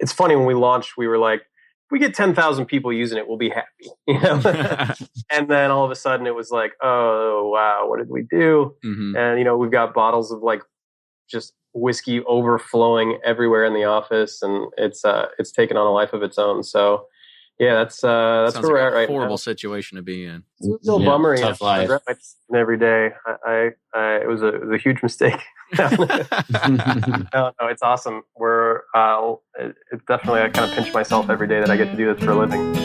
it's funny, when we launched, we were like, if we get 10,000 people using it, we'll be happy, you know? And then all of a sudden it was like, oh, wow, what did we do? Mm-hmm. And, you know, we've got bottles of like just whiskey overflowing everywhere in the office, and it's taken on a life of its own. So yeah, that's where we're at right now. Horrible situation to be in. It's a little bummer. Tough life. I regret my decision every day. It was a huge mistake. No, it's awesome. It's definitely, I kind of pinch myself every day that I get to do this for a living.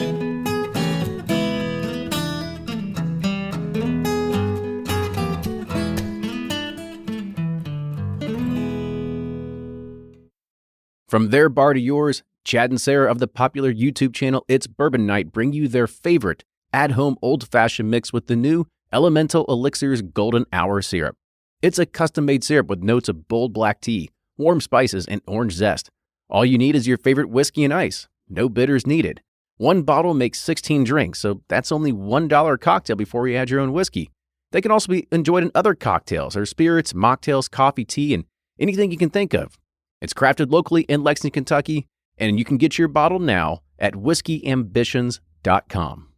From their bar to yours, Chad and Sarah of the popular YouTube channel It's Bourbon Night bring you their favorite at-home old-fashioned mix with the new Elemental Elixir's Golden Hour Syrup. It's a custom-made syrup with notes of bold black tea, warm spices, and orange zest. All you need is your favorite whiskey and ice. No bitters needed. One bottle makes 16 drinks, so that's only $1 a cocktail before you add your own whiskey. They can also be enjoyed in other cocktails or spirits, mocktails, coffee, tea, and anything you can think of. It's crafted locally in Lexington, Kentucky, and you can get your bottle now at whiskeyambitions.com.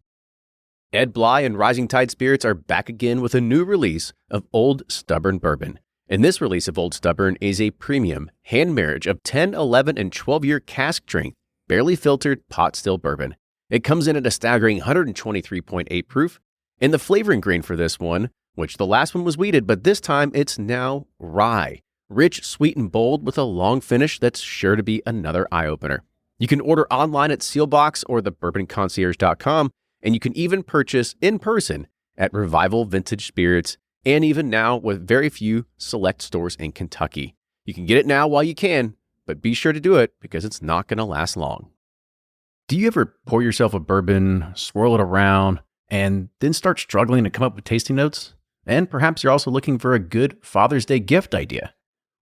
Ed Bly and Rising Tide Spirits are back again with a new release of Old Stubborn Bourbon. And this release of Old Stubborn is a premium hand marriage of 10, 11, and 12-year cask strength, barely filtered pot still bourbon. It comes in at a staggering 123.8 proof, and the flavoring grain for this one, which the last one was wheated, but this time it's now rye. Rich, sweet, and bold with a long finish that's sure to be another eye-opener. You can order online at Sealbox or thebourbonconcierge.com, and you can even purchase in person at Revival Vintage Spirits, and even now with very few select stores in Kentucky. You can get it now while you can, but be sure to do it because it's not going to last long. Do you ever pour yourself a bourbon, swirl it around, and then start struggling to come up with tasting notes? And perhaps you're also looking for a good Father's Day gift idea.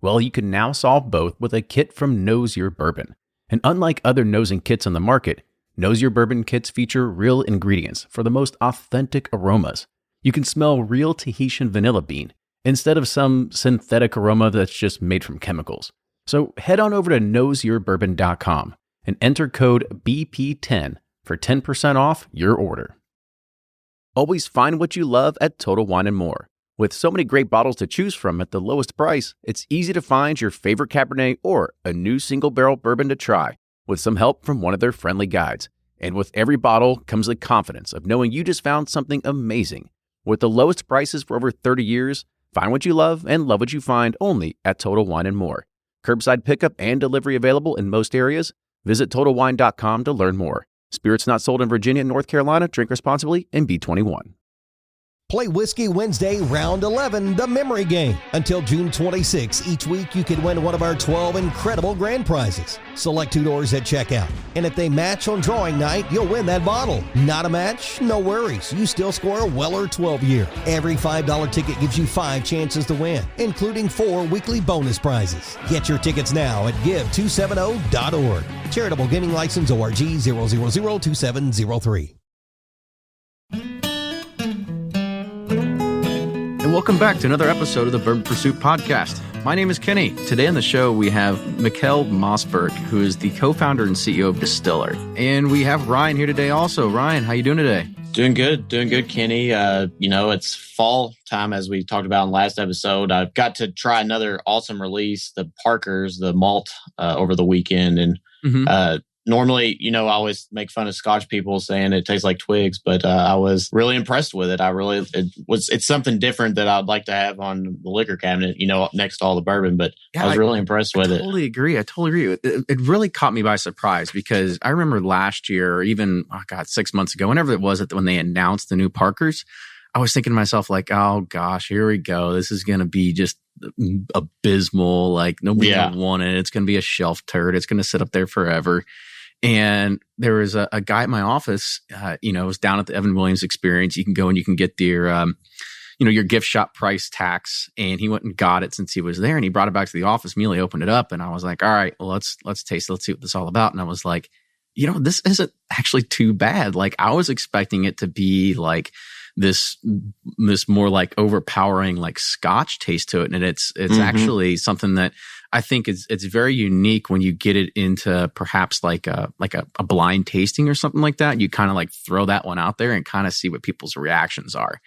Well, you can now solve both with a kit from Knows Your Bourbon. And unlike other nosing kits on the market, Knows Your Bourbon kits feature real ingredients for the most authentic aromas. You can smell real Tahitian vanilla bean instead of some synthetic aroma that's just made from chemicals. So head on over to knowsyourbourbon.com and enter code BP10 for 10% off your order. Always find what you love at Total Wine & More. With so many great bottles to choose from at the lowest price, it's easy to find your favorite Cabernet or a new single barrel bourbon to try with some help from one of their friendly guides. And with every bottle comes the confidence of knowing you just found something amazing. With the lowest prices for over 30 years, find what you love and love what you find only at Total Wine & More. Curbside pickup and delivery available in most areas. Visit TotalWine.com to learn more. Spirits not sold in Virginia and North Carolina. Drink responsibly and be 21. Play Whiskey Wednesday Round 11, the memory game. Until June 26, each week you could win one of our 12 incredible grand prizes. Select $2 at checkout. And if they match on drawing night, you'll win that bottle. Not a match? No worries. You still score a Weller 12-year. Every $5 ticket gives you 5 chances to win, including 4 weekly bonus prizes. Get your tickets now at give270.org. Charitable Gaming License ORG 0002703. And welcome back to another episode of the Bourbon Pursuit Podcast. My name is Kenny. Today on the show, we have Mikael Mossberg, who is the co-founder and CEO of Distiller. And we have Ryan here today also. Ryan, how you doing today? Doing good, Kenny. It's fall time, as we talked about in the last episode. I've got to try another awesome release, the Parker's, the malt, over the weekend. And normally, I always make fun of Scotch people saying it tastes like twigs, but I was really impressed with it. It's something different that I'd like to have on the liquor cabinet, next to all the bourbon, but yeah, I was really impressed with it. I totally agree. It really caught me by surprise because I remember last year, or even, 6 months ago, whenever it was when they announced the new Parkers, I was thinking to myself, like, oh gosh, here we go. This is going to be just abysmal. Like, nobody will want it. It's going to be a shelf turd. It's going to sit up there forever. And there was a guy at my office, it was down at the Evan Williams Experience. You can go and you can get your gift shop price tax. And he went and got it since he was there. And he brought it back to the office, immediately opened it up. And I was like, all right, well, let's taste it. Let's see what this is all about. And I was like, this isn't actually too bad. Like, I was expecting it to be like this more like overpowering, like Scotch taste to it. And it's actually something that I think it's very unique when you get it into perhaps like a blind tasting or something like that. You kind of like throw that one out there and kind of see what people's reactions are.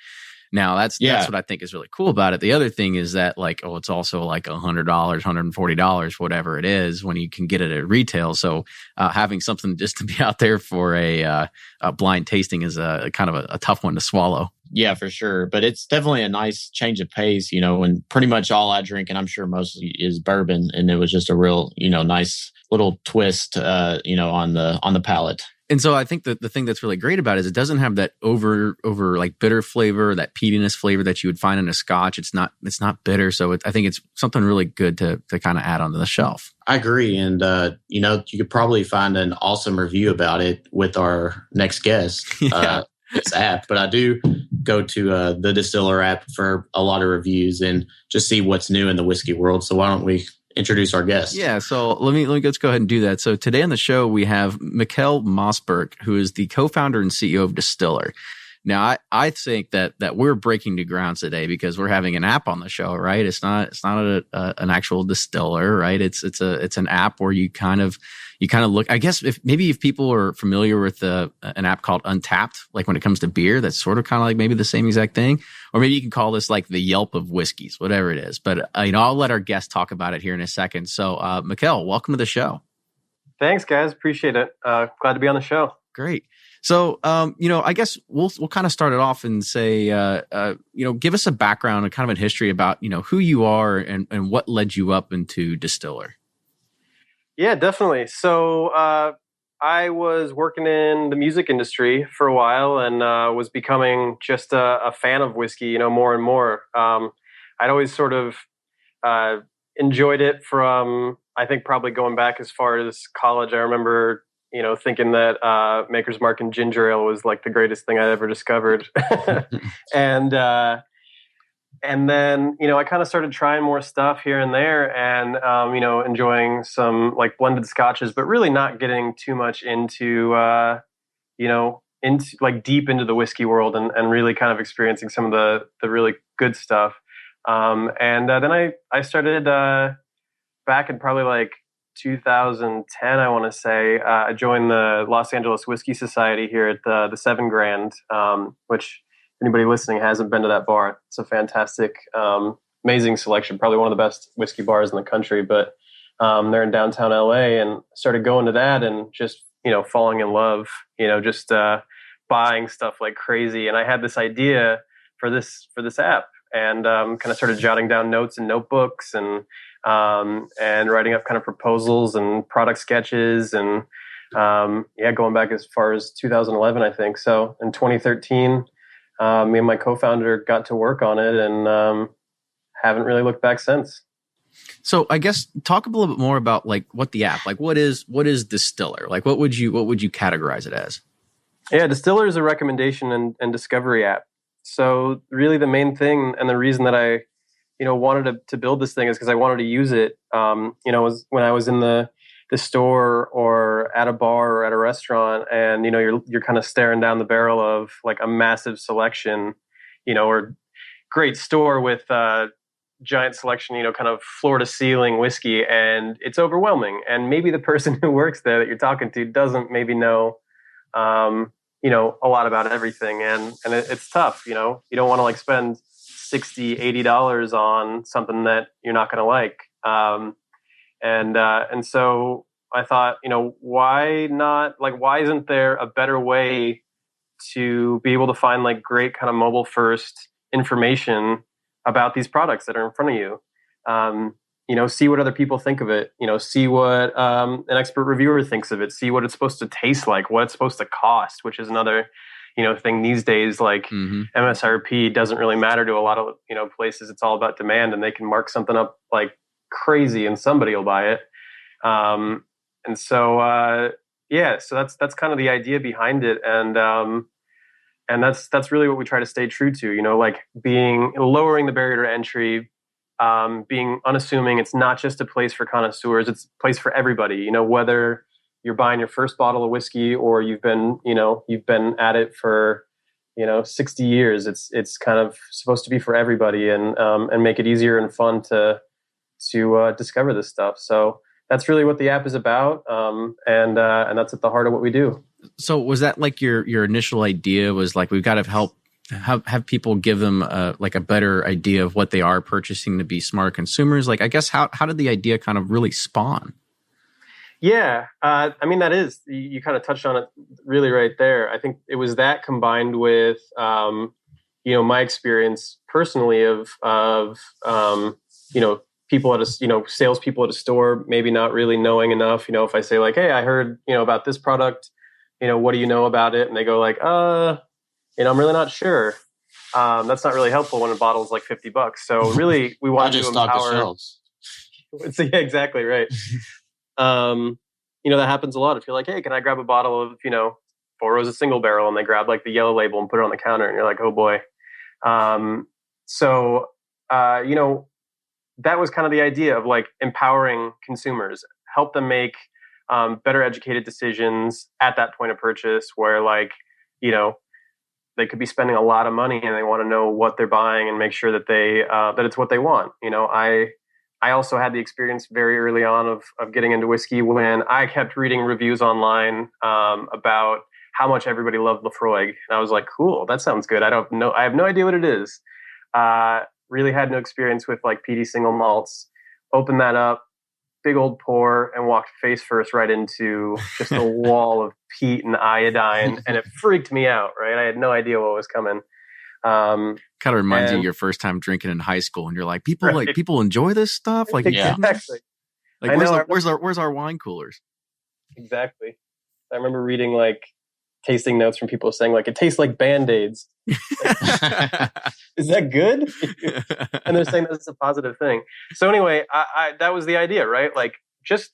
Now that's what I think is really cool about it. The other thing is that like, it's also like $100, $140, whatever it is, when you can get it at retail. So having something just to be out there for a blind tasting is a kind of a tough one to swallow. Yeah, for sure. But it's definitely a nice change of pace, and pretty much all I drink, and I'm sure mostly, is bourbon. And it was just a real, nice little twist, on the palate. And so I think that the thing that's really great about it is it doesn't have that over like bitter flavor, that peatiness flavor that you would find in a Scotch. It's not bitter. So I think it's something really good to kind of add onto the shelf. I agree. And, you could probably find an awesome review about it with our next guest. This app, but I do go to the Distiller app for a lot of reviews and just see what's new in the whiskey world. So why don't we introduce our guest? Yeah, so let me let's go ahead and do that. So today on the show we have Mikael Mossberg, who is the co-founder and CEO of Distiller. Now, I think that we're breaking new grounds today because we're having an app on the show, right? It's not an actual distiller, right? It's an app where you kind of look. I guess if people are familiar with an app called Untapped, like when it comes to beer, that's sort of kind of like maybe the same exact thing, or maybe you can call this like the Yelp of whiskeys, whatever it is. But I'll let our guest talk about it here in a second. So, Mikael, welcome to the show. Thanks, guys. Appreciate it. Glad to be on the show. Great. So, I guess we'll kind of start it off and say, give us a background and kind of a history about, who you are and what led you up into Distiller. Yeah, definitely. So, I was working in the music industry for a while and was becoming just a fan of whiskey, more and more. I'd always sort of enjoyed it from, I think, probably going back as far as college. I remember thinking that Maker's Mark and ginger ale was like the greatest thing I'd ever discovered. And then, I kind of started trying more stuff here and there and, enjoying some like blended scotches, but really not getting too much into like deep into the whiskey world and really kind of experiencing some of the really good stuff. Then I started back in probably like 2010, I want to say. I joined the Los Angeles Whiskey Society here at the Seven Grand, which if anybody listening hasn't been to that bar, it's a fantastic, amazing selection, probably one of the best whiskey bars in the country. But they're in downtown LA, and started going to that and just, falling in love, just buying stuff like crazy. And I had this idea for this app, and kind of started jotting down notes in notebooks and writing up kind of proposals and product sketches and going back as far as 2011, I think. So in 2013, me and my co-founder got to work on it and haven't really looked back since. So I guess talk a little bit more about like what the app, like what is Distiller? Like what would you categorize it as? Yeah, Distiller is a recommendation and discovery app. So really the main thing and the reason that I wanted to build this thing is because I wanted to use it, was when I was in the store or at a bar or at a restaurant and, you're kind of staring down the barrel of like a massive selection, or great store with giant selection, kind of floor to ceiling whiskey, and it's overwhelming. And maybe the person who works there that you're talking to doesn't maybe know, a lot about everything. And it's tough, you don't want to like spend $60, $80 on something that you're not going to like. And so I thought, why not, like, why isn't there a better way to be able to find like great kind of mobile first information about these products that are in front of you? See what other people think of it, see what an expert reviewer thinks of it, see what it's supposed to taste like, what it's supposed to cost, which is another thing these days. Like MSRP doesn't really matter to a lot of places. It's all about demand, and they can mark something up like crazy and somebody will buy it. And so so that's kind of the idea behind it. And that's really what we try to stay true to, like lowering the barrier to entry, being unassuming. It's not just a place for connoisseurs, it's a place for everybody, whether you're buying your first bottle of whiskey or you've been at it for 60 years. It's kind of supposed to be for everybody and make it easier and fun to to discover this stuff. So that's really what the app is about, and that's at the heart of what we do. So was that like your initial idea? Was like, we've got to help have people give them like a better idea of what they are purchasing to be smart consumers? Like, I guess how did the idea kind of really spawn? Yeah, I mean, that is, you kind of touched on it really right there. I think it was that combined with my experience personally of people at a, salespeople at a store, maybe not really knowing enough. If I say like, hey, I heard, about this product, what do you know about it? And they go like, I'm really not sure. That's not really helpful when a bottle is like $50. So really, we want to empower. Yeah, exactly right. That happens a lot. If you're like, hey, can I grab a bottle of, Four Roses single barrel, and they grab like the yellow label and put it on the counter, and you're like, oh boy. That was kind of the idea of like empowering consumers, help them make better educated decisions at that point of purchase where they could be spending a lot of money and they want to know what they're buying and make sure that that it's what they want. I also had the experience very early on of getting into whiskey when I kept reading reviews online about how much everybody loved Lafroig. And I was like, cool, that sounds good. I have no idea what it is. Really had no experience with like peaty single malts. Opened that up, big old pour, and walked face first right into just a wall of peat and iodine. And it freaked me out, right? I had no idea what was coming. Kind of reminds you of your first time drinking in high school, and you're like, people enjoy this stuff. Like, exactly. Like, where's our wine coolers? Exactly. I remember reading like tasting notes from people saying like, it tastes like Band-Aids. Is that good? And they're saying that's a positive thing. So anyway, I that was the idea, right? Like, just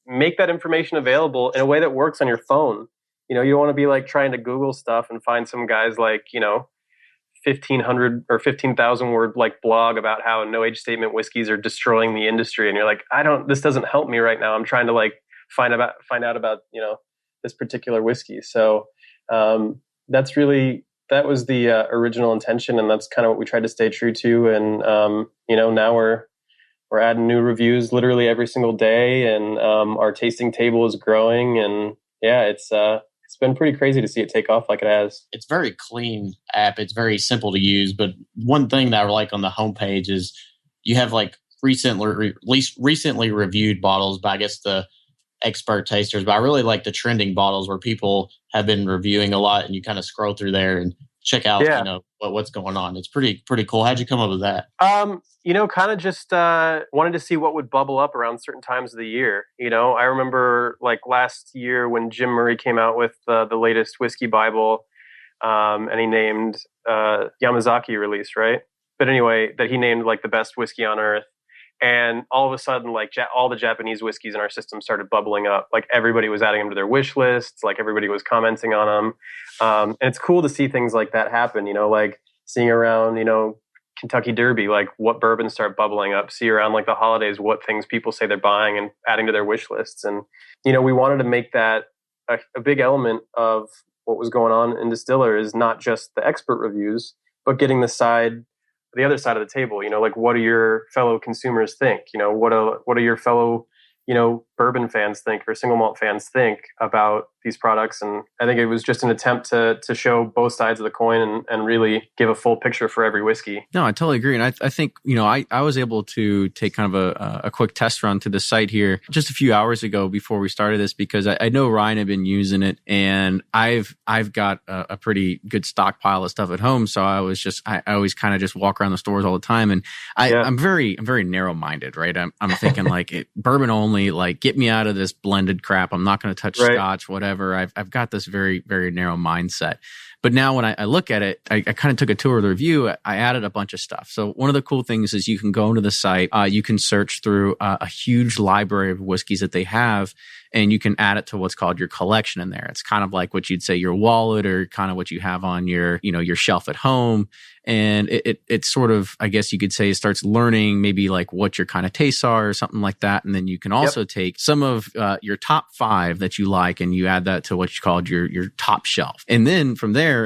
make that information available in a way that works on your phone. You don't want to be like trying to Google stuff and find some guy's like, 1,500 or 15,000 word like blog about how no age statement whiskeys are destroying the industry. And you're like, this doesn't help me right now. I'm trying to like find out about, this particular whiskey. So, that was the original intention. And that's kind of what we tried to stay true to. And, now we're adding new reviews literally every single day. And, our tasting table is growing, and yeah, it's been pretty crazy to see it take off like it has. It's very clean app. It's very simple to use. But one thing that I like on the homepage is you have like recently reviewed bottles by, I guess, the expert tasters. But I really like the trending bottles where people have been reviewing a lot, and you kind of scroll through there and check out, what's going on. It's pretty cool. How'd you come up with that? Kind of just wanted to see what would bubble up around certain times of the year. I remember like last year when Jim Murray came out with the latest whiskey Bible, and he named Yamazaki Release, right? But anyway, that he named like the best whiskey on earth. And all of a sudden, like all the Japanese whiskeys in our system started bubbling up. Like everybody was adding them to their wish lists. Like everybody was commenting on them. And it's cool to see things like that happen, like seeing around, Kentucky Derby, like what bourbons start bubbling up, see around like the holidays, what things people say they're buying and adding to their wish lists. And, we wanted to make that a big element of what was going on in Distiller is not just the expert reviews, but getting the other side of the table, like what do your fellow consumers think? What do your fellow, bourbon fans think or single malt fans think about these products? And I think it was just an attempt to show both sides of the coin and really give a full picture for every whiskey. No, I totally agree. And I think, I was able to take kind of a quick test run to the site here just a few hours ago before we started this, because I know Ryan had been using it, and I've got a pretty good stockpile of stuff at home. So I always kind of just walk around the stores all the time. And I'm very narrow minded, right? I'm thinking like bourbon only, like get me out of this blended crap. I'm not going to touch scotch, whatever. I've got this very, very narrow mindset. But now when I look at it, I kind of took a tour of the review. I added a bunch of stuff. So one of the cool things is you can go into the site, you can search through a huge library of whiskeys that they have, and you can add it to what's called your collection in there. It's kind of like what you'd say your wallet, or kind of what you have on your shelf at home. And it sort of, I guess you could say, starts learning maybe like what your kind of tastes are or something like that. And then you can also take some of your top 5 that you like, and you add that to what you called your top shelf. And then from there,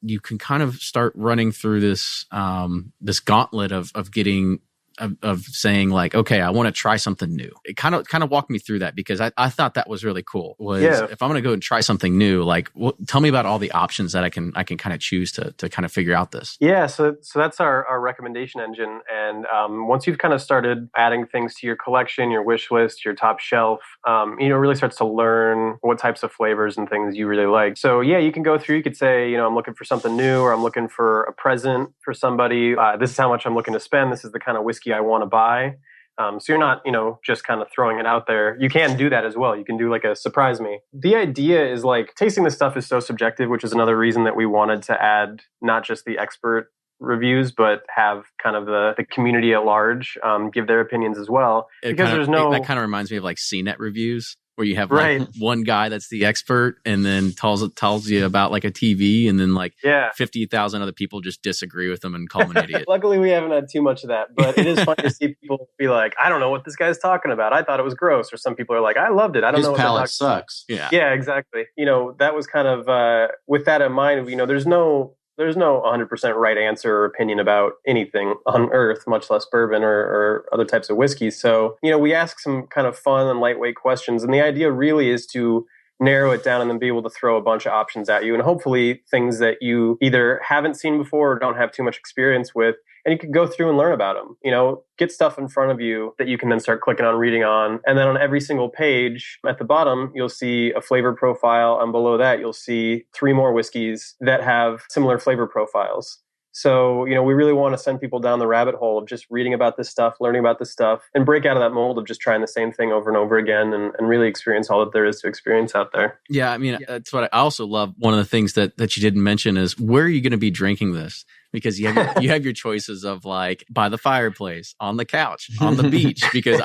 you can kind of start running through this gauntlet of getting of saying like, okay, I want to try something new. It kind of walked me through that, because I thought that was really cool. If I'm going to go and try something new, like, tell me about all the options that I can kind of choose to kind of figure out this. Yeah, so that's our recommendation engine. And once you've kind of started adding things to your collection, your wish list, your top shelf, really starts to learn what types of flavors and things you really like. So yeah, you can go through, you could say, I'm looking for something new, or I'm looking for a present for somebody. This is how much I'm looking to spend. This is the kind of whiskey I want to buy. So you're not, just kind of throwing it out there. You can do that as well. You can do like a surprise me. The idea is like tasting this stuff is so subjective, which is another reason that we wanted to add not just the expert reviews, but have kind of the community at large give their opinions as well. That kind of reminds me of like CNET reviews, where you have like one guy that's the expert and then tells you about like a TV, and then like 50,000 other people just disagree with them and call him an idiot. Luckily, we haven't had too much of that, but it is fun to see people be like, I don't know what this guy's talking about. I thought it was gross. Or some people are like, I loved it. I don't know what palate sucks. Yeah, exactly. That was kind of with that in mind. There's no 100% right answer or opinion about anything on earth, much less bourbon or other types of whiskeys. So, we ask some kind of fun and lightweight questions. And the idea really is to narrow it down and then be able to throw a bunch of options at you. And hopefully things that you either haven't seen before or don't have too much experience with. And you can go through and learn about them, get stuff in front of you that you can then start clicking on, reading on. And then on every single page at the bottom, you'll see a flavor profile. And below that, you'll see 3 more whiskeys that have similar flavor profiles. So, we really want to send people down the rabbit hole of just reading about this stuff, learning about this stuff, and break out of that mold of just trying the same thing over and over again and really experience all that there is to experience out there. Yeah, I mean, that's what I also love. One of the things that you didn't mention is, where are you going to be drinking this? Because you have your choices of like by the fireplace, on the couch, on the beach. Because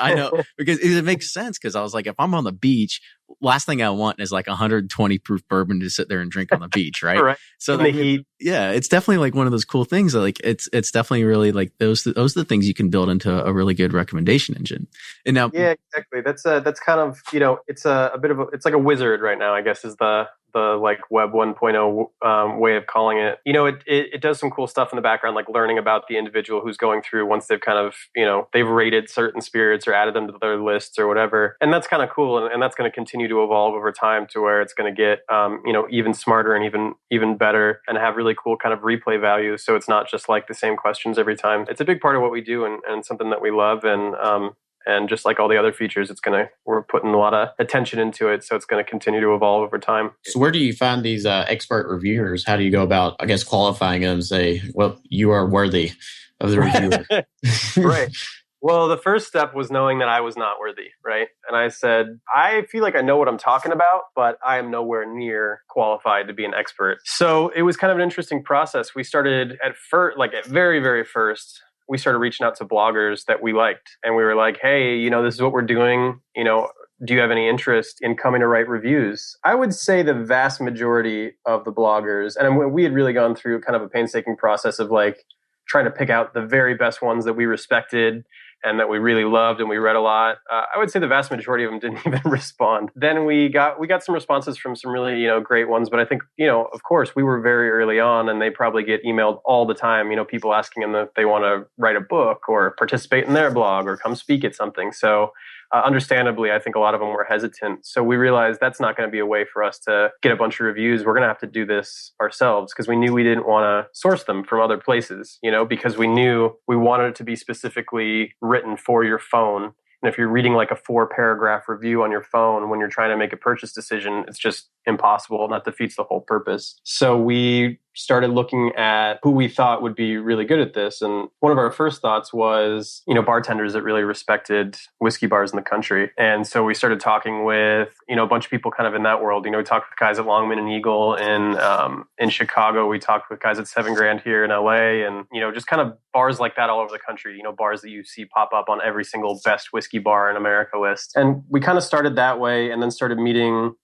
it makes sense. Because I was like, if I'm on the beach, last thing I want is like 120 proof bourbon to sit there and drink on the beach, right? Right. So the heat. Yeah, it's definitely like one of those cool things. That, like it's definitely really like those are the things you can build into a really good recommendation engine. And now, yeah, exactly. That's kind of it's a bit of it's like a wizard right now, I guess, is the like Web 1.0 way of calling it. It does some cool stuff in the background, like learning about the individual who's going through once they've kind of, they've rated certain spirits or added them to their lists or whatever. And that's kind of cool. And that's going to continue to evolve over time to where it's going to get, even smarter and even better and have really cool kind of replay value. So it's not just like the same questions every time. It's a big part of what we do and something that we love. And just like all the other features, we're putting a lot of attention into it. So it's going to continue to evolve over time. So where do you find these expert reviewers? How do you go about, I guess, qualifying them and say, well, you are worthy of the reviewer? Right. Well, the first step was knowing that I was not worthy, right? And I said, I feel like I know what I'm talking about, but I am nowhere near qualified to be an expert. So it was kind of an interesting process. We started at very, very first, we started reaching out to bloggers that we liked. And we were like, hey, this is what we're doing. Do you have any interest in coming to write reviews? I would say the vast majority of the bloggers, and we had really gone through kind of a painstaking process of like trying to pick out the very best ones that we respected and that we really loved and we read a lot. I would say the vast majority of them didn't even respond. Then we got some responses from some really, great ones. But I think, of course, we were very early on and they probably get emailed all the time, people asking them if they want to write a book or participate in their blog or come speak at something. So understandably, I think a lot of them were hesitant. So we realized that's not going to be a way for us to get a bunch of reviews. We're going to have to do this ourselves because we knew we didn't want to source them from other places, because we knew we wanted it to be specifically written for your phone. And if you're reading like a 4-paragraph review on your phone when you're trying to make a purchase decision, it's just impossible and that defeats the whole purpose. So we started looking at who we thought would be really good at this. And one of our first thoughts was, bartenders that really respected whiskey bars in the country. And so we started talking with, a bunch of people kind of in that world. We talked with guys at Longman and Eagle in Chicago. We talked with guys at 7 Grand here in LA and, just kind of bars like that all over the country, bars that you see pop up on every single best whiskey bar in America list. And we kind of started that way and then started meeting,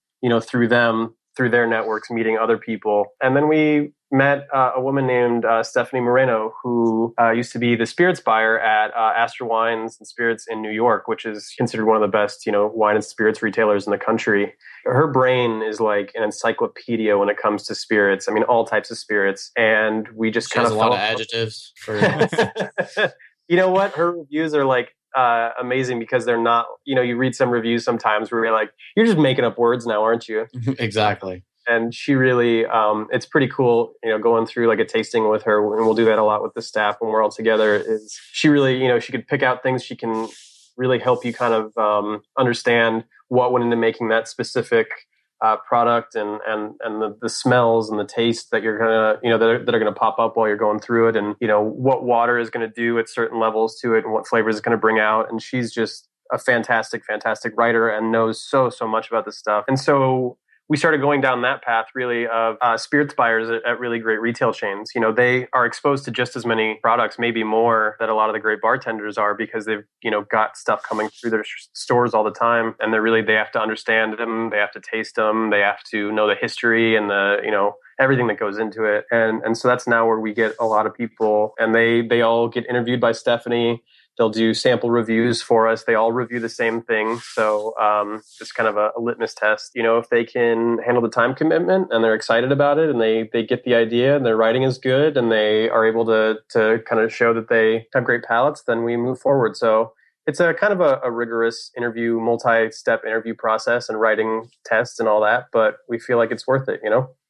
through them, through their networks, meeting other people. And then we met a woman named Stephanie Moreno, who used to be the spirits buyer at Astor Wines and Spirits in New York, which is considered one of the best, wine and spirits retailers in the country. Her brain is like an encyclopedia when it comes to spirits. I mean, all types of spirits. And we just kind of a lot of adjectives for You know what? Her reviews are like amazing because they're not, you read some reviews sometimes where you're like, you're just making up words now, aren't you? Exactly. And she really, it's pretty cool, going through like a tasting with her, and we'll do that a lot with the staff when we're all together, is she really, she could pick out things. She can really help you kind of understand what went into making that specific product, and the smells and the taste that you're gonna, that are gonna pop up while you're going through it, and what water is gonna do at certain levels to it, and what flavors it's gonna bring out. And she's just a fantastic writer and knows so much about this stuff. And so we started going down that path really of spirits buyers at really great retail chains. They are exposed to just as many products, maybe more, that a lot of the great bartenders are, because they've, got stuff coming through their stores all the time. And they have to understand them. They have to taste them. They have to know the history and everything that goes into it. And so that's now where we get a lot of people, and they all get interviewed by Stephanie. They'll do sample reviews for us. They all review the same thing. So it's kind of a litmus test. If they can handle the time commitment and they're excited about it, and they get the idea, and their writing is good, and they are able to kind of show that they have great palates, then we move forward. So it's a kind of a rigorous interview, multi-step interview process and writing tests and all that. But we feel like it's worth it,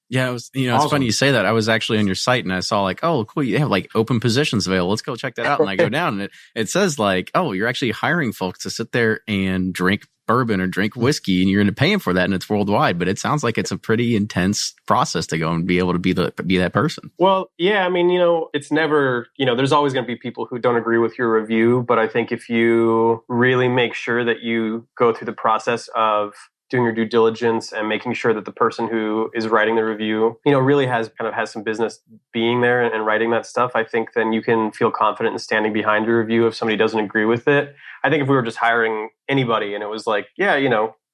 Yeah, it was, Awesome. It's funny you say that. I was actually on your site and I saw like, oh, cool, you have like open positions available. Let's go check that out. And I go down and it says like, oh, you're actually hiring folks to sit there and drink bourbon or drink whiskey, and you're going to pay them for that, and it's worldwide. But it sounds like it's a pretty intense process to go and be able to be that person. Well, yeah, I mean, it's never, there's always going to be people who don't agree with your review. But I think if you really make sure that you go through the process of doing your due diligence and making sure that the person who is writing the review, really has some business being there and writing that stuff, I think then you can feel confident in standing behind your review if somebody doesn't agree with it. I think if we were just hiring anybody and it was like, yeah,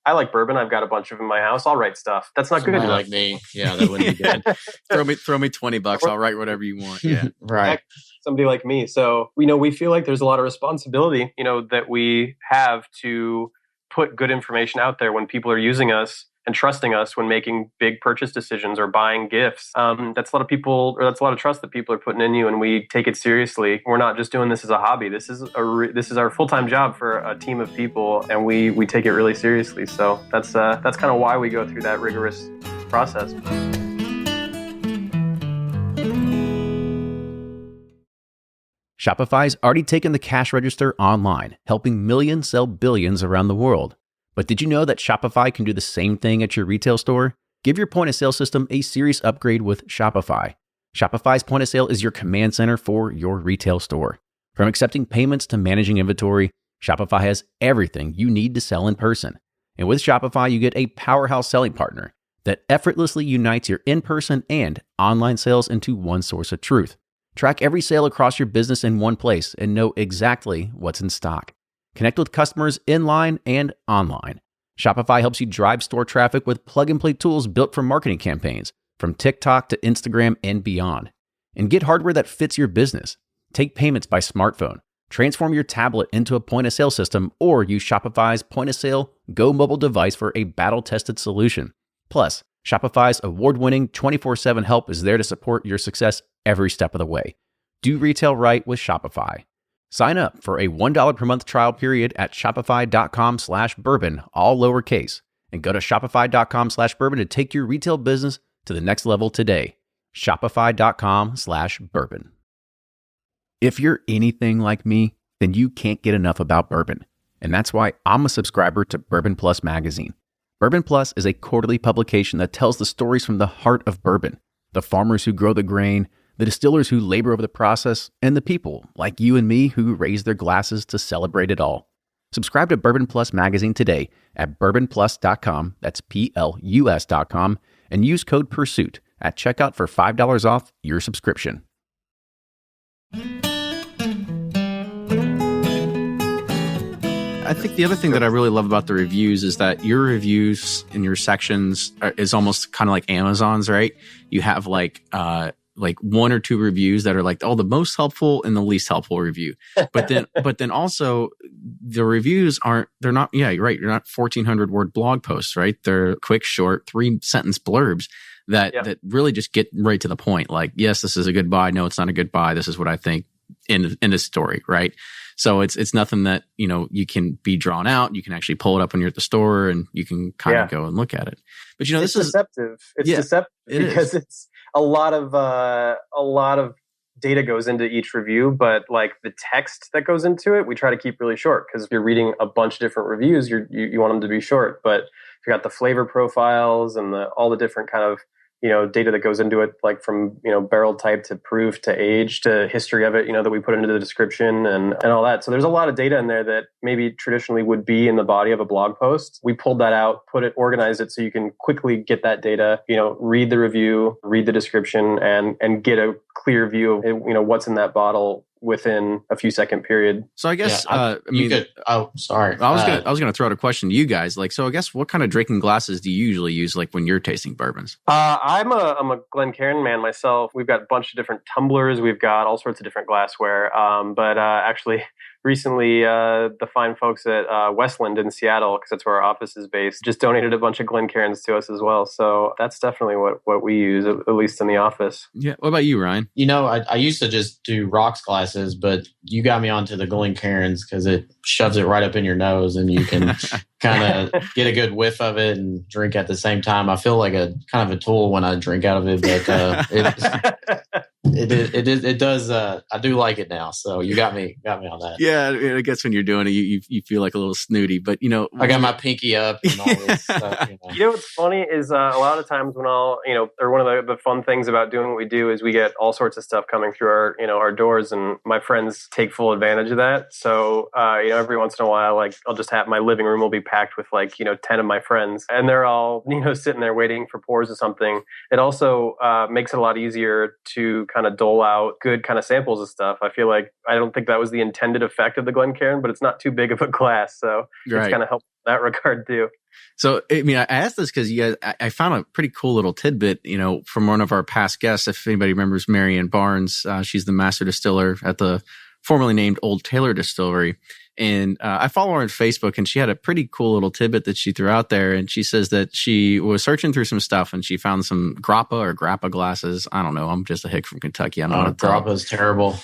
I like bourbon, I've got a bunch of them in my house, I'll write stuff. That's not good enough. Like me. Yeah, that wouldn't be good. throw me $20, I'll write whatever you want. Yeah. Right. Somebody like me. So, we feel like there's a lot of responsibility, that we have to put good information out there when people are using us and trusting us when making big purchase decisions or buying gifts. That's a lot of people, or that's a lot of trust that people are putting in you, and we take it seriously. We're not just doing this as a hobby. This is our full-time job for a team of people, and we take it really seriously. So that's kind of why we go through that rigorous process. Shopify's already taken the cash register online, helping millions sell billions around the world. But did you know that Shopify can do the same thing at your retail store? Give your point of sale system a serious upgrade with Shopify. Shopify's point of sale is your command center for your retail store. From accepting payments to managing inventory, Shopify has everything you need to sell in person. And with Shopify, you get a powerhouse selling partner that effortlessly unites your in-person and online sales into one source of truth. Track every sale across your business in one place and know exactly what's in stock. Connect with customers in-line and online. Shopify helps you drive store traffic with plug-and-play tools built for marketing campaigns, from TikTok to Instagram and beyond. And get hardware that fits your business. Take payments by smartphone. Transform your tablet into a point-of-sale system, or use Shopify's point-of-sale Go mobile device for a battle-tested solution. Plus, Shopify's award-winning 24/7 help is there to support your success every step of the way. Do retail right with Shopify. Sign up for a $1 per month trial period at shopify.com/bourbon, all lowercase, and go to shopify.com/bourbon to take your retail business to the next level today. Shopify.com/bourbon. If you're anything like me, then you can't get enough about bourbon. And that's why I'm a subscriber to Bourbon Plus magazine. Bourbon Plus is a quarterly publication that tells the stories from the heart of bourbon, the farmers who grow the grain, the distillers who labor over the process, and the people like you and me who raise their glasses to celebrate it all. Subscribe to Bourbon Plus magazine today at bourbonplus.com, that's PLUS.com, and use code PURSUIT at checkout for $5 off your subscription. I think the other thing that I really love about the reviews is that your reviews in your sections is almost kind of like Amazon's, right? You have like one or two reviews that are like, oh, the most helpful and the least helpful review. But then also the reviews they're not, yeah, you're right. You're not 1,400 word blog posts, right? They're quick, short, 3-sentence blurbs that really just get right to the point. Like, yes, this is a good buy. No, it's not a good buy. This is what I think. in a story, right? So it's nothing that, you can be drawn out. You can actually pull it up when you're at the store and you can kind of go and look at it. But this is deceptive. It's deceptive because it's a lot of data goes into each review, but like the text that goes into it, we try to keep really short because if you're reading a bunch of different reviews, you want them to be short. But if you got the flavor profiles and all the different kind of data that goes into it, like from barrel type to proof to age to history of it, that we put into the description and all that. So there's a lot of data in there that maybe traditionally would be in the body of a blog post. We pulled that out, organized it so you can quickly get that data, read the review, read the description, and get a clear view of what's in that bottle within a few second period. So I guess sorry. I was gonna throw out a question to you guys. Like, so I guess what kind of drinking glasses do you usually use, like when you're tasting bourbons? I'm a Glencairn man myself. We've got a bunch of different tumblers. We've got all sorts of different glassware. But actually, recently, the fine folks at Westland in Seattle, because that's where our office is based, just donated a bunch of Glencairns to us as well. So that's definitely what we use, at least in the office. Yeah. What about you, Ryan? I used to just do rocks glasses, but you got me onto the Glencairns because it shoves it right up in your nose and you can kind of get a good whiff of it and drink at the same time. I feel like a kind of a tool when I drink out of it, but it does. I do like it now. So you got me on that. Yeah, I guess when you're doing it, you feel like a little snooty, but I got my pinky up and all this stuff. What's funny is a lot of times when or one of the fun things about doing what we do is we get all sorts of stuff coming through our doors, and my friends take full advantage of that. So every once in a while, like I'll just have my living room will be packed with 10 of my friends, and they're all sitting there waiting for pours or something. It also makes it a lot easier to kind of dole out good kind of samples of stuff. I feel like I don't think that was the intended effect of the Glencairn, but it's not too big of a glass, so it's kind of helped in that regard too. So, I asked this because you guys, I found a pretty cool little tidbit, from one of our past guests. If anybody remembers Marianne Barnes, she's the master distiller at the formerly named Old Taylor Distillery. And I follow her on Facebook, and she had a pretty cool little tidbit that she threw out there. And she says that she was searching through some stuff and she found some grappa glasses. I don't know. I'm just a hick from Kentucky. I know grappa is terrible.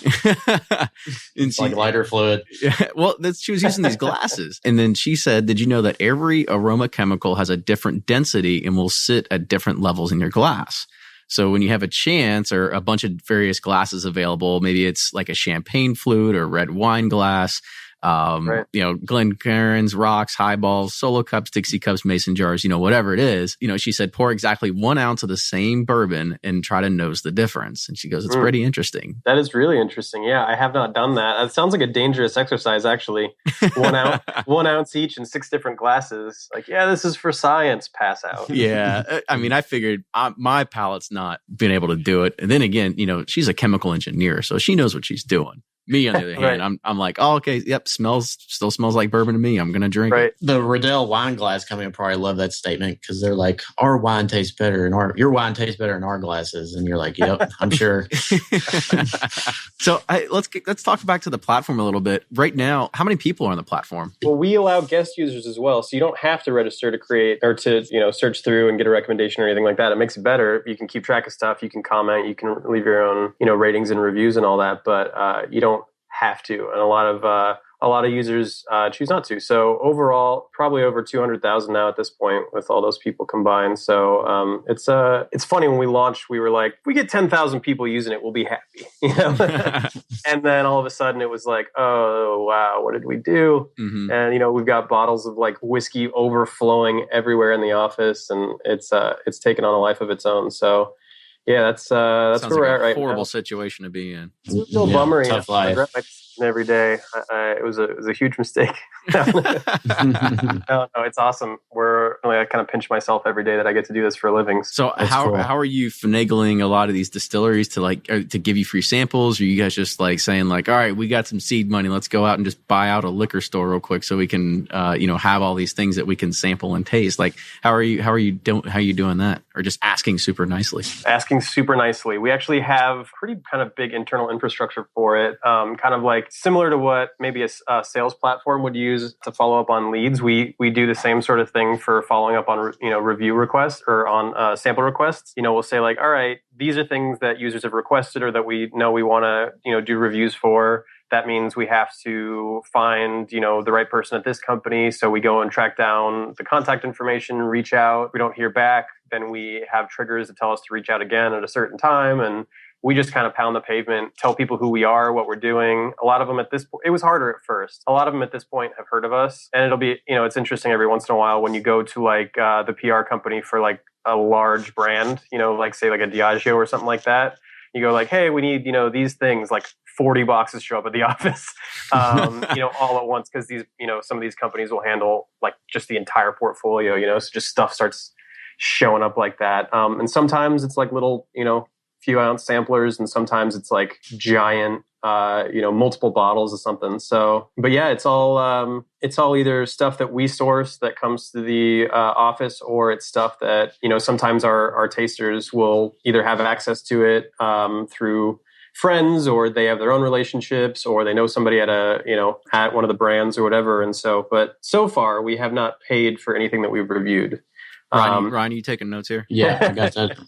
It's like lighter fluid. Yeah, well, she was using these glasses. And then she said, did you know that every aroma chemical has a different density and will sit at different levels in your glass? So when you have a chance or a bunch of various glasses available, maybe it's like a champagne flute or red wine glass, Glencairns, rocks, highballs, solo cups, Dixie cups, mason jars, whatever it is, she said, pour exactly 1 ounce of the same bourbon and try to nose the difference. And she goes, it's pretty interesting. That is really interesting. Yeah, I have not done that. It sounds like a dangerous exercise, actually. 1 ounce each in 6 different glasses. Like, yeah, this is for science. Pass out. Yeah. I figured my palate's not been able to do it. And then again, she's a chemical engineer, so she knows what she's doing. Me, on the other hand, I'm like, oh, okay, yep, still smells like bourbon to me. I'm going to drink it. The Riddell wine glass company probably love that statement because they're like, our wine tastes better your wine tastes better in our glasses. And you're like, yep, I'm sure. So let's talk back to the platform a little bit. Right now, how many people are on the platform? Well, we allow guest users as well. So you don't have to register to create or to, search through and get a recommendation or anything like that. It makes it better. You can keep track of stuff. You can comment. You can leave your own, ratings and reviews and all that. But you don't have to, and a lot of users choose not to. So overall, probably over 200,000 now at this point with all those people combined. So it's funny, when we launched, we were like, if we get 10,000 people using it, we'll be happy, And then all of a sudden it was like, oh wow, what did we do? Mm-hmm. And we've got bottles of like whiskey overflowing everywhere in the office, and it's taken on a life of its own. So yeah, that's where we're at right now. Horrible situation to be in. It's a little bummer. Tough life. I regret my decision every day. It was a huge mistake. No, it's awesome. I kind of pinch myself every day that I get to do this for a living. So how are you finagling a lot of these distilleries to to give you free samples? Or are you guys just like saying like, all right, we got some seed money, let's go out and just buy out a liquor store real quick so we can have all these things that we can sample and taste? Like how are you doing that? Or just asking super nicely? Asking super nicely. We actually have pretty kind of big internal infrastructure for it. Kind of like similar to what maybe a sales platform would use to follow up on leads. We do the same sort of thing for following up on, review requests or on sample requests, we'll say like, all right, these are things that users have requested or that we know we want to, do reviews for. That means we have to find, the right person at this company. So we go and track down the contact information, reach out. We don't hear back. Then we have triggers that tell us to reach out again at a certain time. And we just kind of pound the pavement, tell people who we are, what we're doing. A lot of them at this point, it was harder at first. A lot of them at this point have heard of us. And it'll be, it's interesting every once in a while when you go to like the PR company for like a large brand, like say like a Diageo or something like that. You go like, hey, we need, these things, like 40 boxes show up at the office, all at once. Cause these, some of these companies will handle like just the entire portfolio, so just stuff starts showing up like that. And sometimes it's like little, few ounce samplers, and sometimes it's like giant, multiple bottles of something. So, but yeah, it's all either stuff that we source that comes to the office, or it's stuff that, sometimes our tasters will either have access to it through friends, or they have their own relationships, or they know somebody at at one of the brands or whatever. And so, but so far we have not paid for anything that we've reviewed. Ryan, you taking notes here? Yeah, I got that.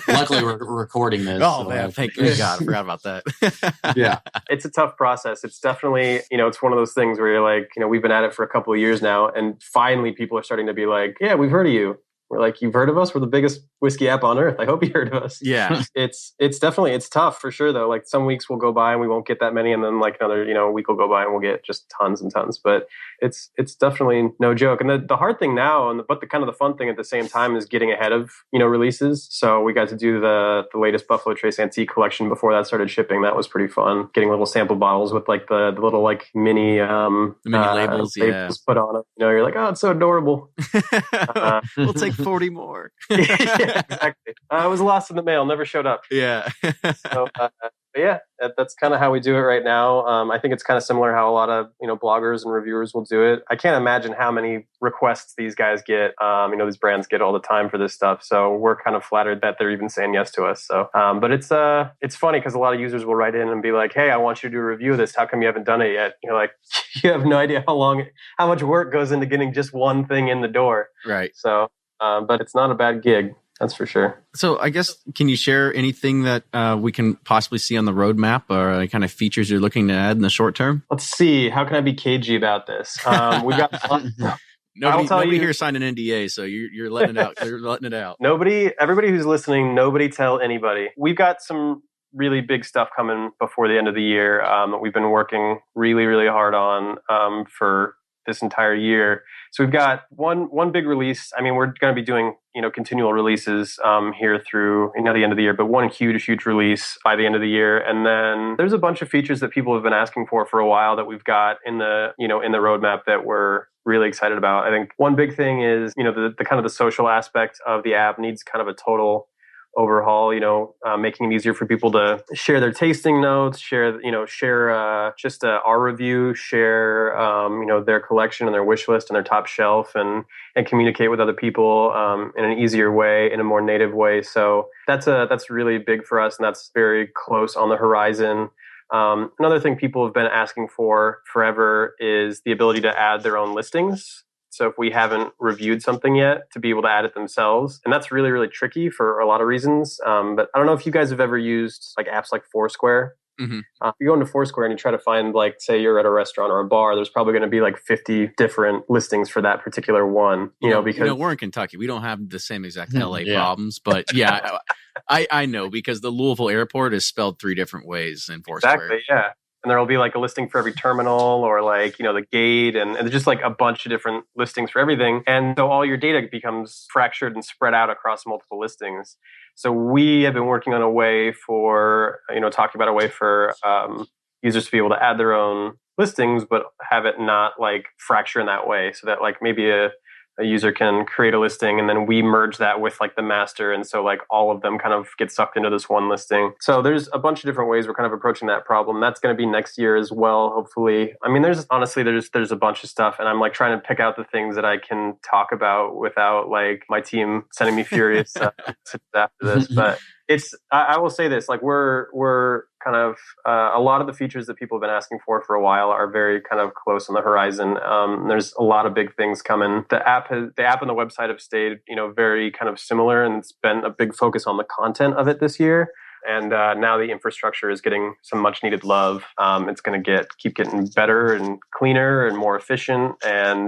Luckily, we're recording this. Oh, man, thank God. I forgot about that. Yeah. It's a tough process. It's definitely, it's one of those things where you're like, we've been at it for a couple of years now, and finally people are starting to be like, yeah, we've heard of you. We're like, you've heard of us? We're the biggest whiskey app on earth. I hope you heard of us. Yeah. It's definitely, it's tough for sure though. Like some weeks will go by and we won't get that many. And then like another, week will go by and we'll get just tons and tons, but it's definitely no joke. And the hard thing now, but the kind of the fun thing at the same time is getting ahead of, releases. So we got to do the latest Buffalo Trace Antique collection before that started shipping. That was pretty fun. Getting little sample bottles with like the little like mini, labels put on it. You're like, oh, it's so adorable. We'll take 40 more. Yeah, exactly. I was lost in the mail, never showed up. Yeah. So, but yeah, that's kind of how we do it right now. I think it's kind of similar how a lot of bloggers and reviewers will do it. I can't imagine how many requests these guys get. These brands get all the time for this stuff. So we're kind of flattered that they're even saying yes to us. So, but it's funny because a lot of users will write in and be like, "Hey, I want you to do a review of this. How come you haven't done it yet?" You're like, you have no idea how much work goes into getting just one thing in the door. Right. So, but it's not a bad gig. That's for sure. So I guess, can you share anything that we can possibly see on the roadmap, or any kind of features you're looking to add in the short term? Let's see. How can I be cagey about this? We got nobody here signed an NDA, so you're letting it out. You're letting it out. Everybody who's listening, nobody tell anybody. We've got some really big stuff coming before the end of the year that we've been working really, really hard on for this entire year. So we've got one big release. I mean, we're going to be doing, continual releases here through, the end of the year, but one huge release by the end of the year. And then there's a bunch of features that people have been asking for a while that we've got in the, in the roadmap that we're really excited about. I think one big thing is, the kind of the social aspect of the app needs kind of a total overhaul, making it easier for people to share their tasting notes, share just our review, share, their collection and their wish list and their top shelf, and communicate with other people in an easier way, in a more native way. So that's really big for us, and that's very close on the horizon. Another thing people have been asking for forever is the ability to add their own listings. So if we haven't reviewed something yet, to be able to add it themselves. And that's really, really tricky for a lot of reasons. But I don't know if you guys have ever used like apps like Foursquare. Mm-hmm. If you go into Foursquare and you try to find, like, say you're at a restaurant or a bar, there's probably going to be like 50 different listings for that particular one, because we're in Kentucky. We don't have the same exact LA problems, but yeah, I know, because the Louisville airport is spelled 3 different ways in Foursquare. Exactly. Yeah. And there'll be like a listing for every terminal, or like, the gate, and there's just like a bunch of different listings for everything. And so all your data becomes fractured and spread out across multiple listings. So we have been working on a way for, talking about a way for users to be able to add their own listings, but have it not like fracture in that way. So that like maybe a user can create a listing and then we merge that with like the master. And so like all of them kind of get sucked into this one listing. So there's a bunch of different ways we're kind of approaching that problem. That's going to be next year as well, hopefully. I mean, there's a bunch of stuff, and I'm like trying to pick out the things that I can talk about without like my team sending me furious after this. But I will say this, like we're kind of a lot of the features that people have been asking for a while are very kind of close on the horizon. There's a lot of big things coming. The app and the website have stayed, very kind of similar, and it's been a big focus on the content of it this year. And now the infrastructure is getting some much needed love. It's going to keep getting better and cleaner and more efficient, and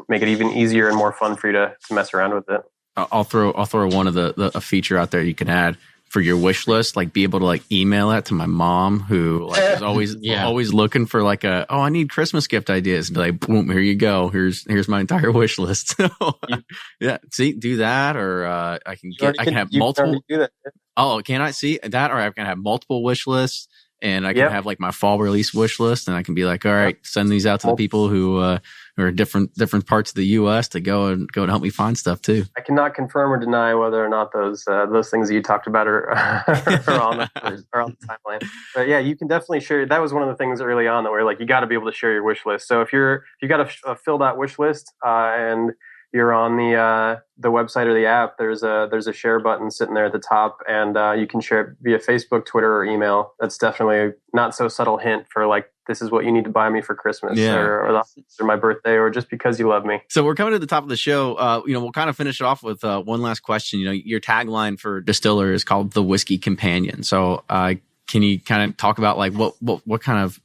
make it even easier and more fun for you to mess around with it. I'll throw one of a feature out there you can add for your wish list, like be able to like email that to my mom, who like is always always looking for like I need Christmas gift ideas, and be like, boom, here you go. Here's my entire wish list. Yeah, see, do that, or I can have multiple. Oh, can I see that? Or I can have multiple wish lists, and I can have like my fall release wish list, and I can be like, all right, send these out to the people who are different parts of the U.S. to go and help me find stuff too. I cannot confirm or deny whether or not those things that you talked about are on the timeline. But yeah, you can definitely share. That was one of the things early on that we're like, you got to be able to share your wish list. So if you got a filled out wish list and you're on the website or the app, there's a share button sitting there at the top, and you can share it via Facebook, Twitter, or email. That's definitely a not so subtle hint for like, this is what you need to buy me for Christmas, or my birthday, or just because you love me. So we're coming to the top of the show. We'll kind of finish it off with one last question. Your tagline for Distiller is called "The Whiskey Companion." So can you kind of talk about like what kind of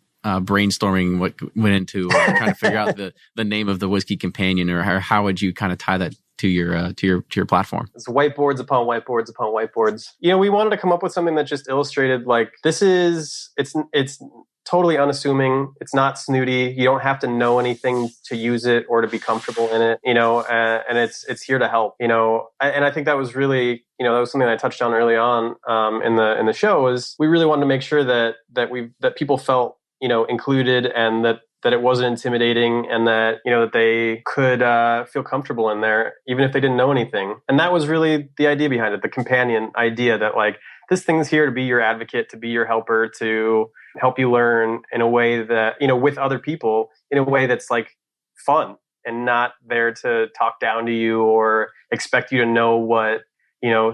brainstorming what went into trying to figure out the name of the Whiskey Companion, or how would you kind of tie that to your platform? It's whiteboards upon whiteboards upon whiteboards. We wanted to come up with something that just illustrated like it's totally unassuming. It's not snooty. You don't have to know anything to use it or to be comfortable in it, and it's here to help, and I think that was really, that was something that I touched on early on in the show, is we really wanted to make sure that people felt, included, and that it wasn't intimidating, and that, that they could feel comfortable in there, even if they didn't know anything. And that was really the idea behind it, the companion idea, that like, this thing's here to be your advocate, to be your helper, to help you learn in a way that, with other people, in a way that's like fun, and not there to talk down to you or expect you to know what,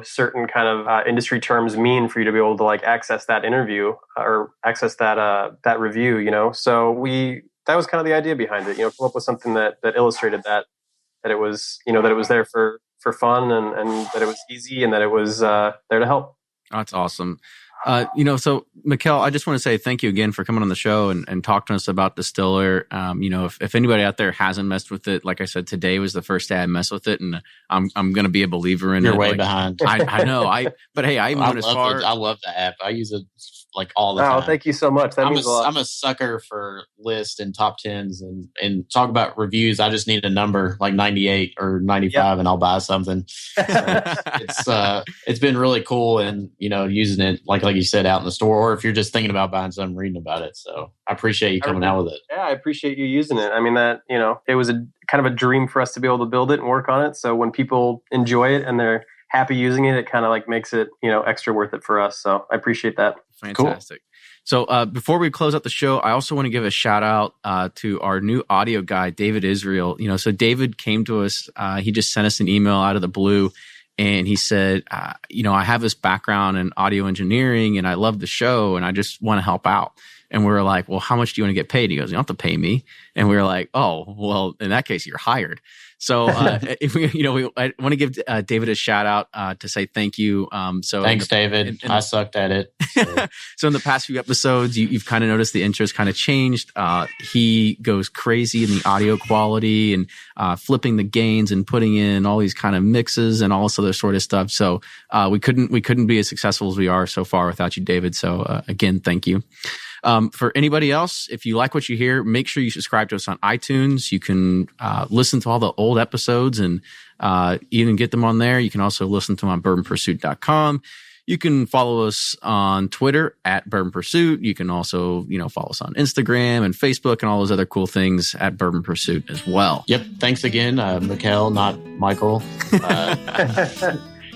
certain kind of industry terms mean for you to be able to like access that interview or access that review, So that was kind of the idea behind it, come up with something that illustrated that it was, that it was there for fun, and that it was easy, and that it was there to help. That's awesome. So Mikael, I just want to say thank you again for coming on the show and talk to us about Distiller. If anybody out there hasn't messed with it, like I said, today was the first day I messed with it, and I'm going to be a believer in it. You're way behind. I know. But hey, I even went as far. I love the app. I use it like all the time. Oh, thank you so much. That means a lot. I'm a sucker for lists and top 10s and talk about reviews. I just need a number like 98 or 95 and I'll buy something. So it's been really cool, and using it like you said, out in the store, or if you're just thinking about buying something, reading about it. So I appreciate you coming out with it. Yeah, I appreciate you using it. I mean, that, it was a kind of a dream for us to be able to build it and work on it. So when people enjoy it and they're happy using it, it kind of like makes it, extra worth it for us. So I appreciate that. Fantastic. Cool. So before we close out the show, I also want to give a shout out to our new audio guy, David Isreal. So David came to us. He just sent us an email out of the blue. And he said, I have this background in audio engineering, and I love the show, and I just want to help out. And we were like, well, how much do you want to get paid? He goes, you don't have to pay me. And we were like, oh, well, in that case, you're hired. So, I want to give David a shout out to say thank you. Thanks, David. I sucked at it. So in the past few episodes, you've kind of noticed the intro's kind of changed. He goes crazy in the audio quality and flipping the gains and putting in all these kind of mixes and all this other sort of stuff. So we couldn't be as successful as we are so far without you, David. So again, thank you. For anybody else, if you like what you hear, make sure you subscribe to us on iTunes. You can listen to all the old episodes and even get them on there. You can also listen to them on bourbonpursuit.com. You can follow us on Twitter at Bourbon Pursuit. You can also, follow us on Instagram and Facebook and all those other cool things at Bourbon Pursuit as well. Yep. Thanks again, Mikael, not Michael.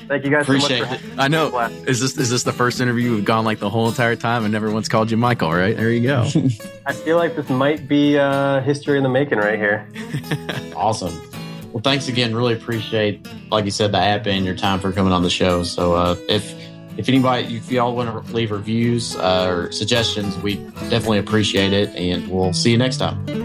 Thank you guys Appreciate so much. I know. Is this the first interview we've gone like the whole entire time and never once called you Michael, right? There you go. I feel like this might be history in the making right here. Awesome. Well, thanks again. Really appreciate, like you said, the app and your time for coming on the show. So if if y'all want to leave reviews or suggestions, we definitely appreciate it. And we'll see you next time.